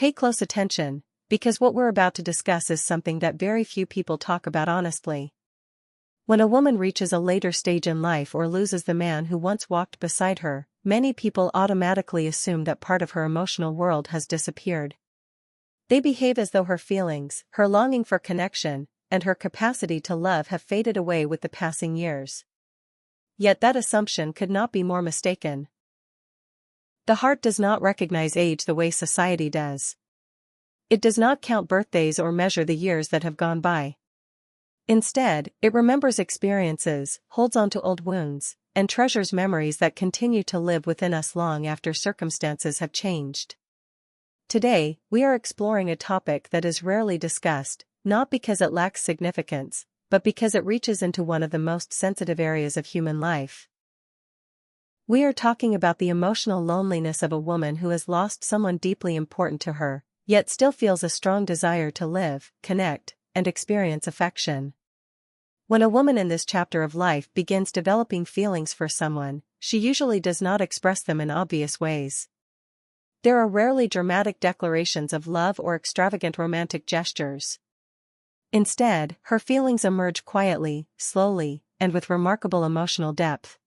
Pay close attention, because what we're about to discuss is something that very few people talk about honestly. When a woman reaches a later stage in life or loses the man who once walked beside her, many people automatically assume that part of her emotional world has disappeared. They behave as though her feelings, her longing for connection, and her capacity to love have faded away with the passing years. Yet that assumption could not be more mistaken. The heart does not recognize age the way society does. It does not count birthdays or measure the years that have gone by. Instead, it remembers experiences, holds on to old wounds, and treasures memories that continue to live within us long after circumstances have changed. Today, we are exploring a topic that is rarely discussed, not because it lacks significance, but because it reaches into one of the most sensitive areas of human life. We are talking about the emotional loneliness of a woman who has lost someone deeply important to her, yet still feels a strong desire to live, connect, and experience affection. When a woman in this chapter of life begins developing feelings for someone, she usually does not express them in obvious ways. There are rarely dramatic declarations of love or extravagant romantic gestures. Instead, her feelings emerge quietly, slowly, and with remarkable emotional depth.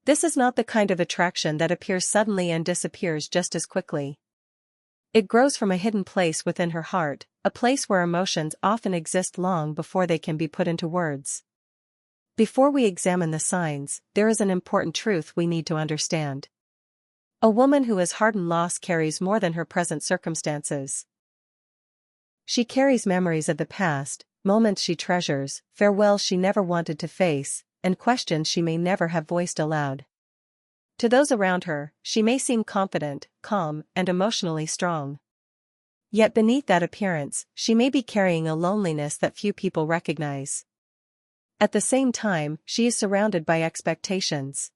This is not the kind of attraction that appears suddenly and disappears just as quickly. It grows from a hidden place within her heart, a place where emotions often exist long before they can be put into words. Before we examine the signs, there is an important truth we need to understand. A woman who has hardened loss carries more than her present circumstances. She carries memories of the past, moments she treasures, farewells she never wanted to face, and questions she may never have voiced aloud. To those around her, she may seem confident, calm, and emotionally strong. Yet beneath that appearance, she may be carrying a loneliness that few people recognize. At the same time, she is surrounded by expectations.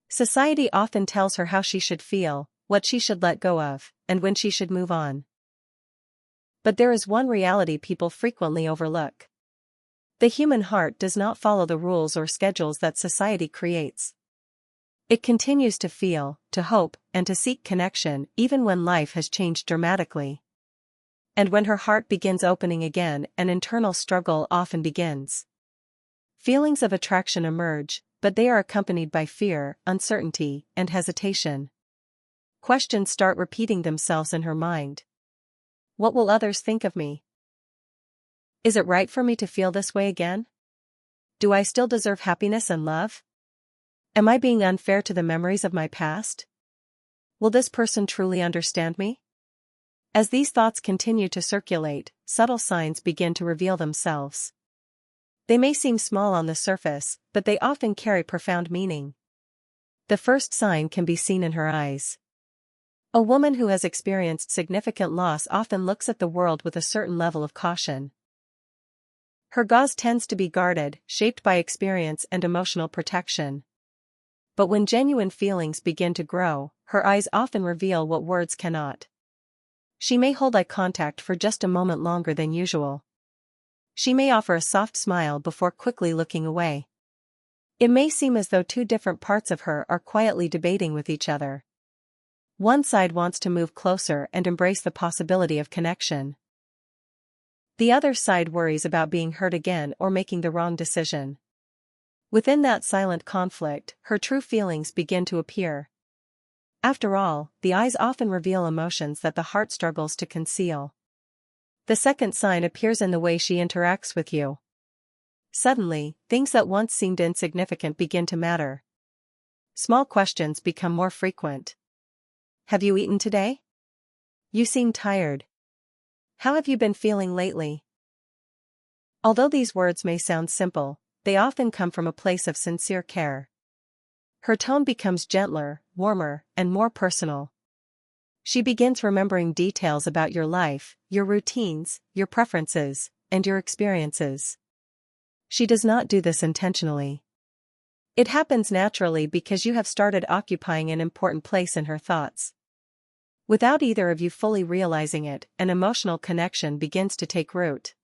Society often tells her how she should feel, what she should let go of, and when she should move on. But there is one reality people frequently overlook. The human heart does not follow the rules or schedules that society creates. It continues to feel, to hope, and to seek connection even when life has changed dramatically. And when her heart begins opening again, an internal struggle often begins. Feelings of attraction emerge, but they are accompanied by fear, uncertainty, and hesitation. Questions start repeating themselves in her mind. What will others think of me? Is it right for me to feel this way again? Do I still deserve happiness and love? Am I being unfair to the memories of my past? Will this person truly understand me? As these thoughts continue to circulate, subtle signs begin to reveal themselves. They may seem small on the surface, but they often carry profound meaning. The first sign can be seen in her eyes. A woman who has experienced significant loss often looks at the world with a certain level of caution. Her gaze tends to be guarded, shaped by experience and emotional protection. But when genuine feelings begin to grow, her eyes often reveal what words cannot. She may hold eye contact for just a moment longer than usual. She may offer a soft smile before quickly looking away. It may seem as though two different parts of her are quietly debating with each other. One side wants to move closer and embrace the possibility of connection. The other side worries about being hurt again or making the wrong decision. Within that silent conflict, her true feelings begin to appear. After all, the eyes often reveal emotions that the heart struggles to conceal. The second sign appears in the way she interacts with you. Suddenly, things that once seemed insignificant begin to matter. Small questions become more frequent. Have you eaten today? You seem tired. How have you been feeling lately? Although these words may sound simple, they often come from a place of sincere care. Her tone becomes gentler, warmer, and more personal. She begins remembering details about your life, your routines, your preferences, and your experiences. She does not do this intentionally. It happens naturally because you have started occupying an important place in her thoughts. Without either of you fully realizing it, an emotional connection begins to take root.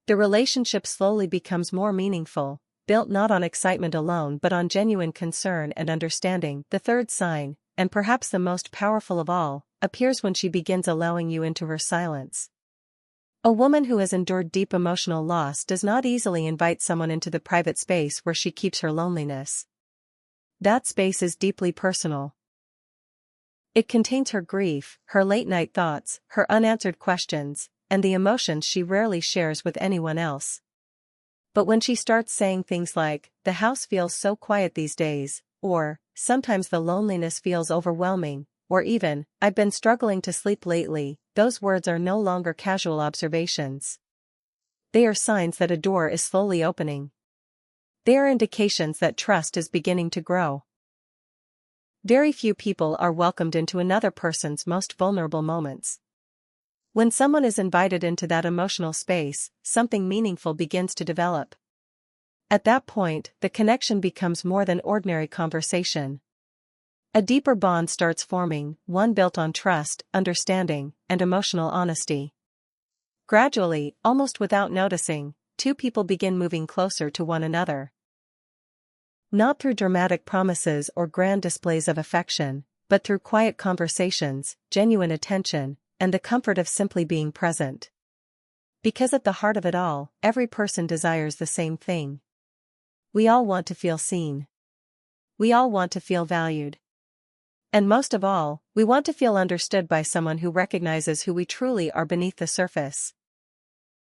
The relationship slowly becomes more meaningful, built not on excitement alone but on genuine concern and understanding. The third sign, and perhaps the most powerful of all, appears when she begins allowing you into her silence. A woman who has endured deep emotional loss does not easily invite someone into the private space where she keeps her loneliness. That space is deeply personal. It contains her grief, her late-night thoughts, her unanswered questions, and the emotions she rarely shares with anyone else. But when she starts saying things like, "The house feels so quiet these days," or, "Sometimes the loneliness feels overwhelming," or even, "I've been struggling to sleep lately," those words are no longer casual observations. They are signs that a door is slowly opening. They are indications that trust is beginning to grow. Very few people are welcomed into another person's most vulnerable moments. When someone is invited into that emotional space, something meaningful begins to develop. At that point, the connection becomes more than ordinary conversation. A deeper bond starts forming, one built on trust, understanding, and emotional honesty. Gradually, almost without noticing, two people begin moving closer to one another. Not through dramatic promises or grand displays of affection, but through quiet conversations, genuine attention, and the comfort of simply being present. Because at the heart of it all, every person desires the same thing. We all want to feel seen. We all want to feel valued. And most of all, we want to feel understood by someone who recognizes who we truly are beneath the surface.